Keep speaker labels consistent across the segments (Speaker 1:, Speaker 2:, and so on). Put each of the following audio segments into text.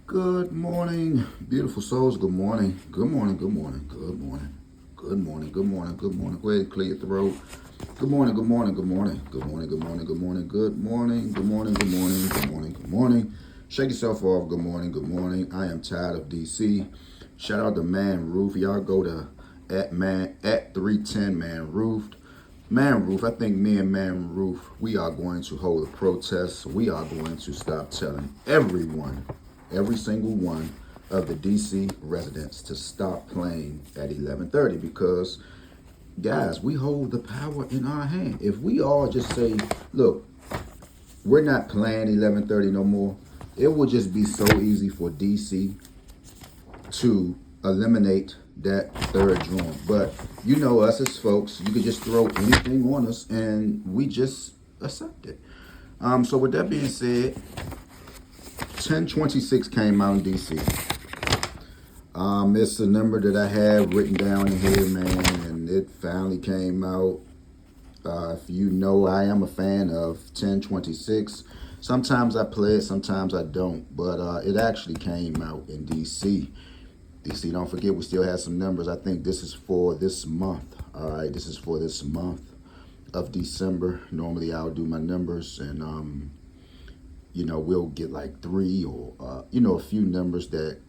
Speaker 1: Good morning, beautiful souls. Good morning. Good morning. Good morning. Good morning. Good morning. Good morning. Good morning. Go ahead and clear your throat. Good morning. Good morning. Good morning. Good morning. Good morning. Good morning. Good morning. Good morning. Good morning. Good morning. Good morning. Shake yourself off. Good morning. Good morning. I am tired of DC. Shout out to Man Roof. Y'all go to at 310 Man Roof. Man Roof, I think me and Man Roof, we are going to hold a protest. We are going to stop telling everyone, every single one of the DC residents to stop playing at 11:30 because, guys, we hold the power in our hand. If we all just say, look, we're not playing 11:30 no more, it will just be so easy for DC to eliminate that third drum. But you know us as folks, you could just throw anything on us and we just accept it. So with that being said, 1026 came out in DC. It's a number that I have written down in here, man, and it finally came out. If you know, I am a fan of 1026. Sometimes I play it, sometimes I don't, but it actually came out in DC. DC, don't forget, we still have some numbers. I think this is for this month. All right, this is for this month of December. Normally, I'll do my numbers, and we'll get like three or a few numbers that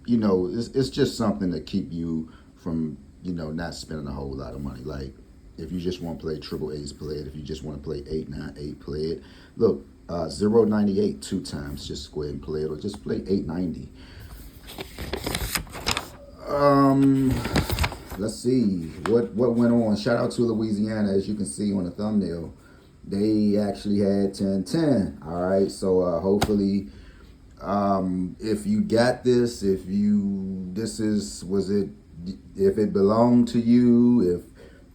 Speaker 1: it's just something to keep you from not spending a whole lot of money. Like if you just want to play triple A's, play it. If you just want to play 898, play it. Look, 098 two times. Just go ahead and play it, or just play 890. Let's see what went on. Shout out to Louisiana, as you can see on the thumbnail. They actually had 1010. All right, so hopefully, if you got this, if it belonged to you, if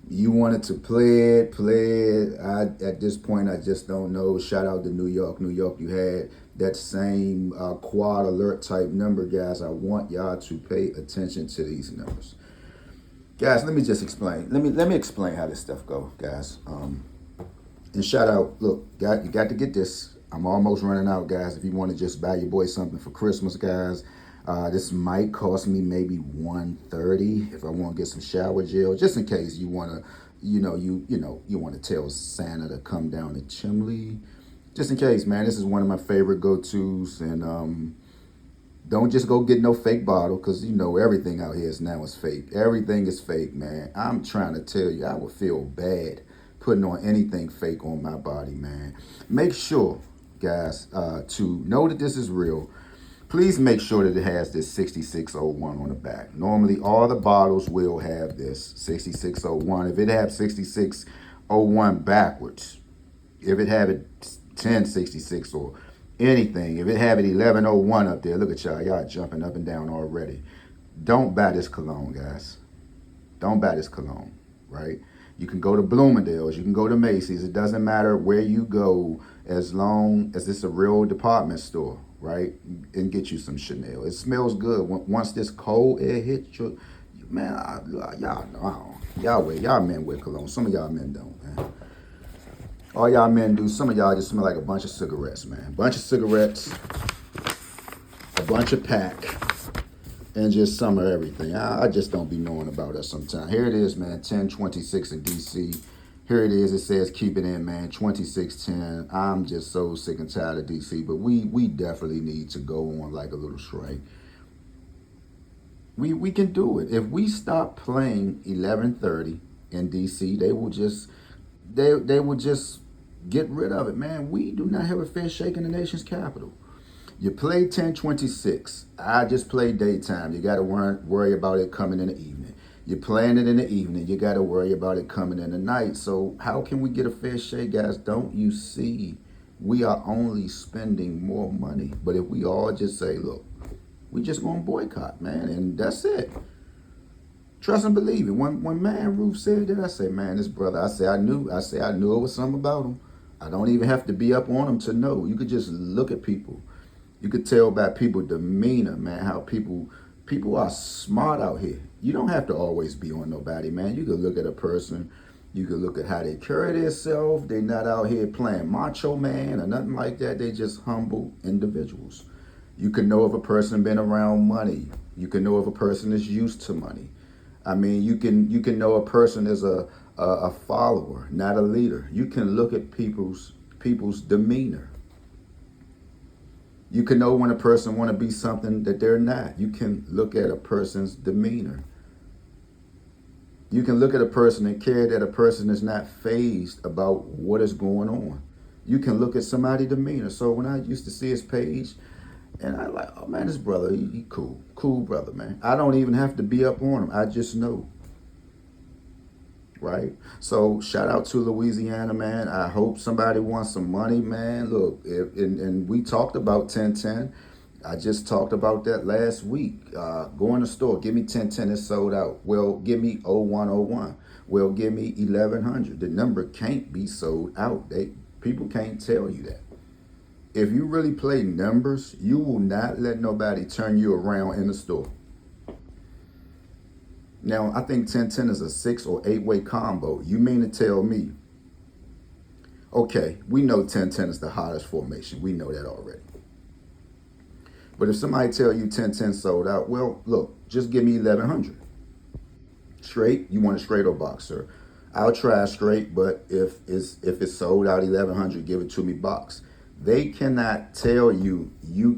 Speaker 1: you wanted to play it, play it. At this point, I just don't know. Shout out to New York. New York, you had that same quad alert type number, guys. I want y'all to pay attention to these numbers. Guys, let me just explain. Let me explain how this stuff go, guys. And shout out, look, you got to get this. I'm almost running out, guys. If you want to just buy your boy something for Christmas, guys, this might cost me maybe $130 if I want to get some shower gel, just in case you want to, you want to tell Santa to come down the chimney, just in case, man. This is one of my favorite go-tos, and don't just go get no fake bottle, because everything out here is fake. Everything is fake, man. I'm trying to tell you, I would feel bad putting on anything fake on my body, man. Make sure, guys, to know that this is real. Please make sure that it has this 6601 on the back. Normally, all the bottles will have this 6601. If it have 6601 backwards, if it have it 1066 or anything, if it have it 1101 up there, look at y'all jumping up and down already. Don't buy this cologne, guys. Don't buy this cologne, right? You can go to Bloomingdale's, you can go to Macy's. It doesn't matter where you go, as long as it's a real department store, right? And get you some Chanel. It smells good. Once this cold air hits you, man, y'all know, y'all men wear cologne. Some of y'all men don't, man. All y'all men do. Some of y'all just smell like a bunch of cigarettes, man. A bunch of cigarettes, a bunch of pack, and just some of everything. I just don't be knowing about us sometimes. Here it is, man, 1026 in DC. Here it is. It says keep it in, man, 2610. I'm just so sick and tired of DC, but we definitely need to go on like a little strike. We can do it. If we stop playing 11:30 in DC, they will just get rid of it, man. We do not have a fair shake in the nation's capital. You play 1026. I just play daytime. You got to worry about it coming in the evening. You're playing it in the evening. You got to worry about it coming in the night. So how can we get a fair shake, guys? Don't you see? We are only spending more money. But if we all just say, look, we just going to boycott, man, and that's it. Trust and believe it. When Man Roof said that, I said, man, this brother, I knew it was something about him. I don't even have to be up on him to know. You could just look at people. You could tell by people's demeanor, man, how people are smart out here. You don't have to always be on nobody, man. You could look at a person. You could look at how they carry themselves. They're not out here playing macho man or nothing like that. They just humble individuals. You can know if a person been around money. You can know if a person is used to money. I mean, you can know a person is a follower, not a leader. You can look at people's demeanor. You can know when a person want to be something that they're not. You can look at a person's demeanor. You can look at a person and care that a person is not phased about what is going on. You can look at somebody's demeanor. So when I used to see his page, and I like, oh man, this brother, he cool, cool brother, man. I don't even have to be up on him. I just know, right? So shout out to Louisiana, man. I hope somebody wants some money, man. Look, and we talked about 1010. I just talked about that last week. Go in the store, give me 1010, it's sold out. Well, give me 0101. Well, give me 1100. The number can't be sold out. People can't tell you that. If you really play numbers, you will not let nobody turn you around in the store. Now, I think 1010 is a 6 or 8-way combo. You mean to tell me, okay, we know 1010 is the hottest formation. We know that already. But if somebody tell you 1010 sold out, well, look, just give me 1100. Straight, you want a straight or box, sir? I'll try straight, but if it's sold out 1100, give it to me box. They cannot tell you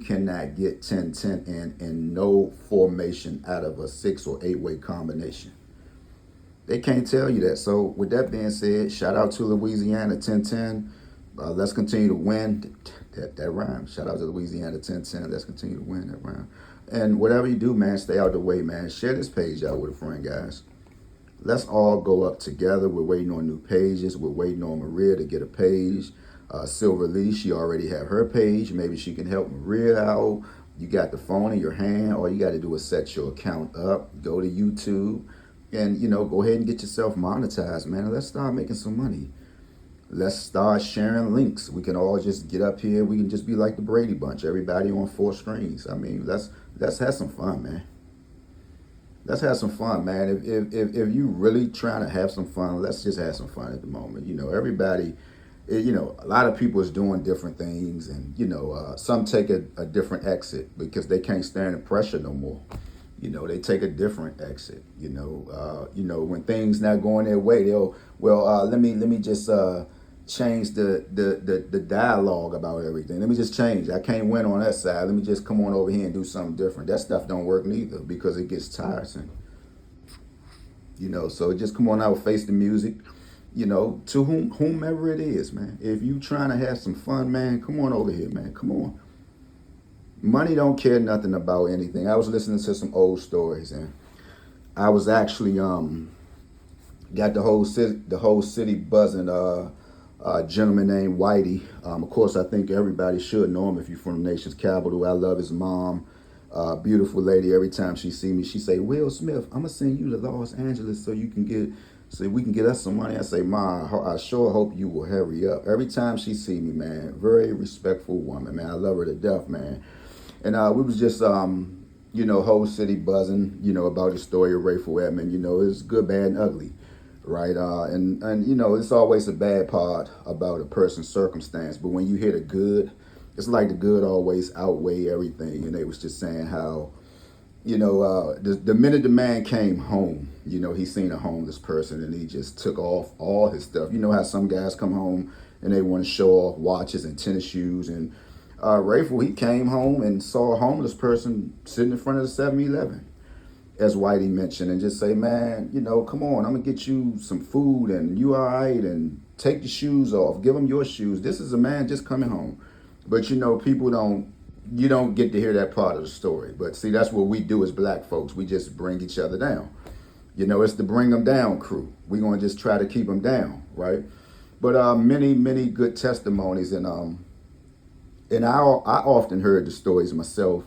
Speaker 1: cannot get 1010 in no formation out of a 6 or 8-way combination. They can't tell you that. So with that being said, shout out to Louisiana 1010. Let's continue to win. That rhymes. Shout out to Louisiana 1010. Let's continue to win. That rhyme. And whatever you do, man, stay out the way, man. Share this page out with a friend, guys. Let's all go up together. We're waiting on new pages. We're waiting on Maria to get a page. Silver Lee, she already have her page. Maybe she can help Maria out. You got the phone in your hand. All you got to do is set your account up. Go to YouTube. And, go ahead and get yourself monetized, man. And let's start making some money. Let's start sharing links. We can all just get up here. We can just be like the Brady Bunch. Everybody on 4 screens. I mean, let's have some fun, man. Let's have some fun, man. If you really trying to have some fun, let's just have some fun at the moment. Everybody, a lot of people is doing different things, and some take a different exit because they can't stand the pressure no more. They take a different exit. When things not going their way, let me just change the dialogue about everything. Let me just change. I can't win on that side. Let me just come on over here and do something different. That stuff don't work neither because it gets tiresome. So just come on out, face the music. To whomever it is, man. If you trying to have some fun, man, come on over here, man. Come on. Money don't care nothing about anything. I was listening to some old stories, and I was actually got the whole city buzzing. A gentleman named Whitey. Of course, I think everybody should know him if you're from the nation's capital. I love his mom. Beautiful lady. Every time she see me, she say, "Will Smith, I'm gonna send you to Los Angeles so we can get us some money." I say, "Ma, I sure hope you will hurry up." Every time she see me, man, very respectful woman, man. I love her to death, man. And we was just whole city buzzing, about the story of Rayful Edmond. It's good, bad, and ugly. Right, and it's always a bad part about a person's circumstance, but when you hear the good, it's like the good always outweigh everything. And they was just saying how, the minute the man came home, he seen a homeless person and he just took off all his stuff. You know how some guys come home and they want to show off watches and tennis shoes, and Rayful, he came home and saw a homeless person sitting in front of the 7-Eleven. As Whitey mentioned, and just say, "Man, come on, I'm gonna get you some food, and you all right, and take your shoes off, give him your shoes." This is a man just coming home. But people you don't get to hear that part of the story. But see, that's what we do as black folks. We just bring each other down. It's the bring them down crew. We're gonna just try to keep them down, right? But many good testimonies, and I often heard the stories myself.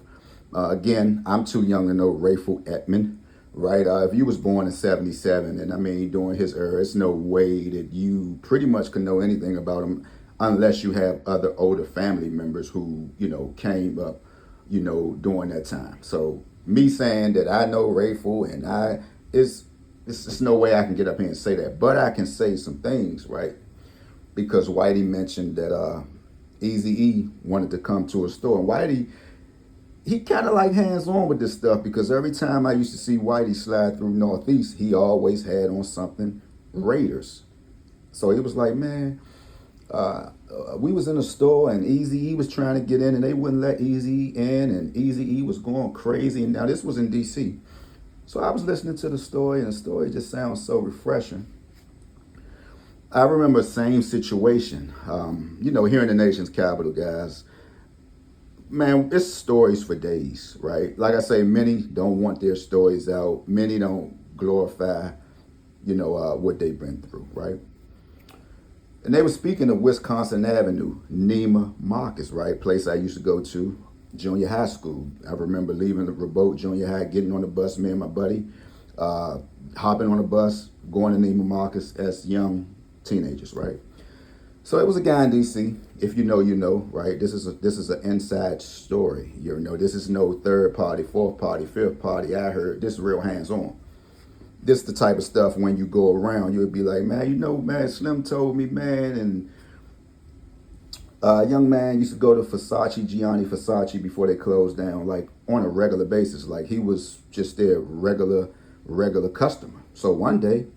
Speaker 1: Again, I'm too young to know Rayful Edmond, right? If you was born in 77, and I mean, during his era, it's no way that you pretty much can know anything about him unless you have other older family members who, came up, during that time. So me saying that I know Rayful and it's no way I can get up here and say that, but I can say some things, right? Because Whitey mentioned that Eazy-E wanted to come to a store, and Whitey, he kind of like hands on with this stuff because every time I used to see Whitey slide through Northeast, he always had on something Raiders. So it was like, man, we was in a store and Easy E was trying to get in and they wouldn't let Easy in and Easy E was going crazy. And now this was in DC. So I was listening to the story and the story just sounds so refreshing. I remember the same situation, here in the nation's capital, guys. Man, it's stories for days, right? Like I say, many don't want their stories out. Many don't glorify, what they've been through, right? And they were speaking of Wisconsin Avenue, Neiman Marcus, right? Place I used to go to, junior high school. I remember leaving the Remote Junior High, getting on the bus, me and my buddy, hopping on the bus, going to Neiman Marcus as young teenagers, right? So it was a guy in DC. If you know, you know, right? This is an inside story. This is no third party, fourth party, fifth party. I heard this is real hands on. This is the type of stuff when you go around, you'll be like, man, man, Slim told me, man, and a young man used to go to Gianni Versace before they closed down, like on a regular basis. Like he was just their regular customer. So one day,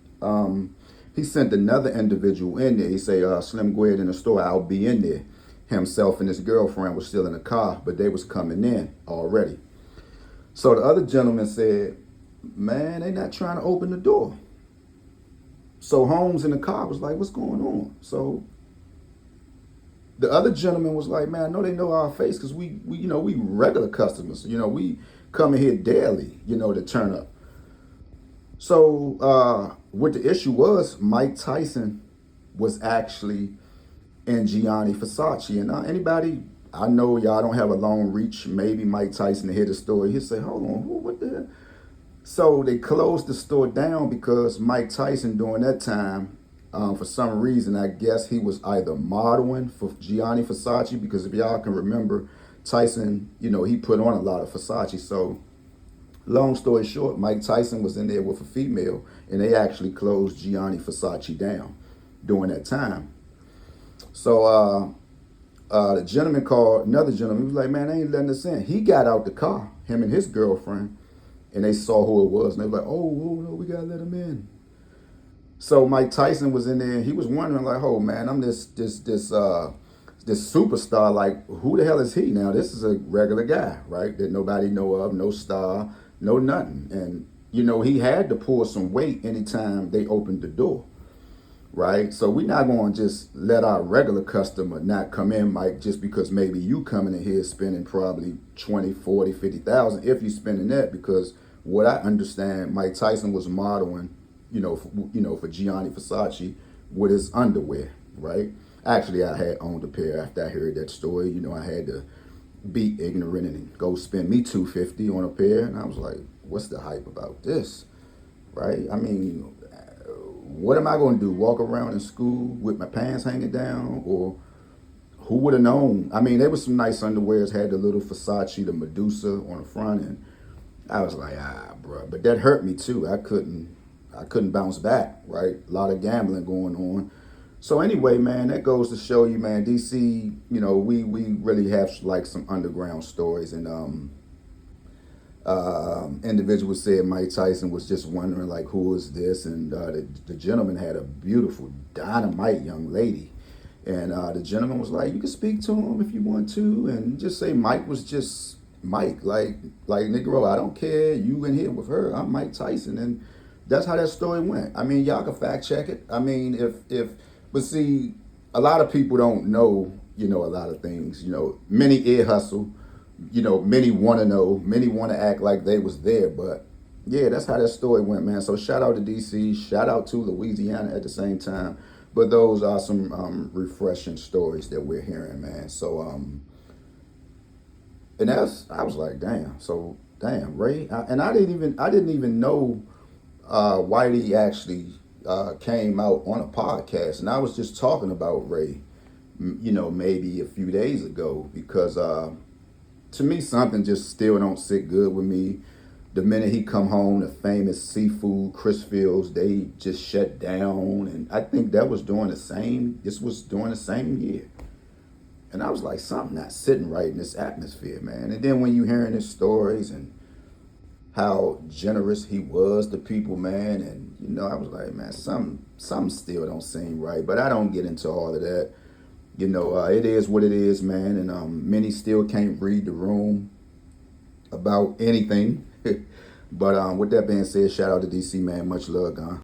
Speaker 1: he sent another individual in there. He say, Slim, go ahead in the store. I'll be in there. Himself and his girlfriend was still in the car, but they was coming in already. So the other gentleman said, man, they not trying to open the door. So Holmes in the car was like, what's going on? So the other gentleman was like, man, I know they know our face because we regular customers. We come in here daily, to turn up. So what the issue was, Mike Tyson was actually in Gianni Versace. And anybody, I know y'all don't have a long reach. Maybe Mike Tyson to hear the story. He'll say, hold on, what the hell? So they closed the store down because Mike Tyson during that time, for some reason, I guess he was either modeling for Gianni Versace, because if y'all can remember, Tyson, he put on a lot of Versace. So long story short, Mike Tyson was in there with a female, and they actually closed Gianni Versace down during that time. So the gentleman called another gentleman. He was like, man, they ain't letting us in. He got out the car, him and his girlfriend, and they saw who it was, and they were like, oh no, we gotta let him in. So Mike Tyson was in there, and he was wondering, like, oh man, I'm this superstar. Like, who the hell is he now? This is a regular guy, right? That nobody know of, no star, no nothing. And he had to pull some weight anytime they opened the door, right? So we're not going to just let our regular customer not come in, Mike, just because maybe you coming in here spending probably 20, 40, 50,000 if you're spending that, because what I understand, Mike Tyson was modeling, for Gianni Versace with his underwear, right? Actually, I had owned a pair after I heard that story. I had to be ignorant and go spend me $250 on a pair, and I was like, what's the hype about this, right? I mean, what am I going to do? Walk around in school with my pants hanging down? Or who would have known? I mean, there was some nice underwears, had the little Versace, the Medusa on the front, and I was like, bro. But that hurt me too. I couldn't bounce back, right? A lot of gambling going on. So anyway, man, that goes to show you, man, DC, we really have like some underground stories. And individual said Mike Tyson was just wondering, like, who is this? And the gentleman had a beautiful, dynamite young lady. And the gentleman was like, you can speak to him if you want to. And just say Mike was just Mike. Like Negro, I don't care. You in here with her. I'm Mike Tyson. And that's how that story went. I mean, y'all can fact check it. I mean, but see, a lot of people don't know, a lot of things. Many ear hustle. Many want to know. Many want to act like they was there. But yeah, that's how that story went, man. So shout out to DC. Shout out to Louisiana at the same time. But those are some refreshing stories that we're hearing, man. So and I was like, damn. So damn, Ray. I didn't even know Whitey actually came out on a podcast, and I was just talking about Ray, maybe a few days ago, because to me something just still don't sit good with me. The minute he come home, the famous seafood Chrisfields, they just shut down, and I think that was during the same. This was during the same year, And I was like, something not sitting right in this atmosphere, man. And then when you hearing his stories and how generous he was to people, man, and I was like, man, some still don't seem right. But I don't get into all of that. It is what it is, man. And many still can't read the room about anything. But with that being said, shout out to DC, man. Much love, gone.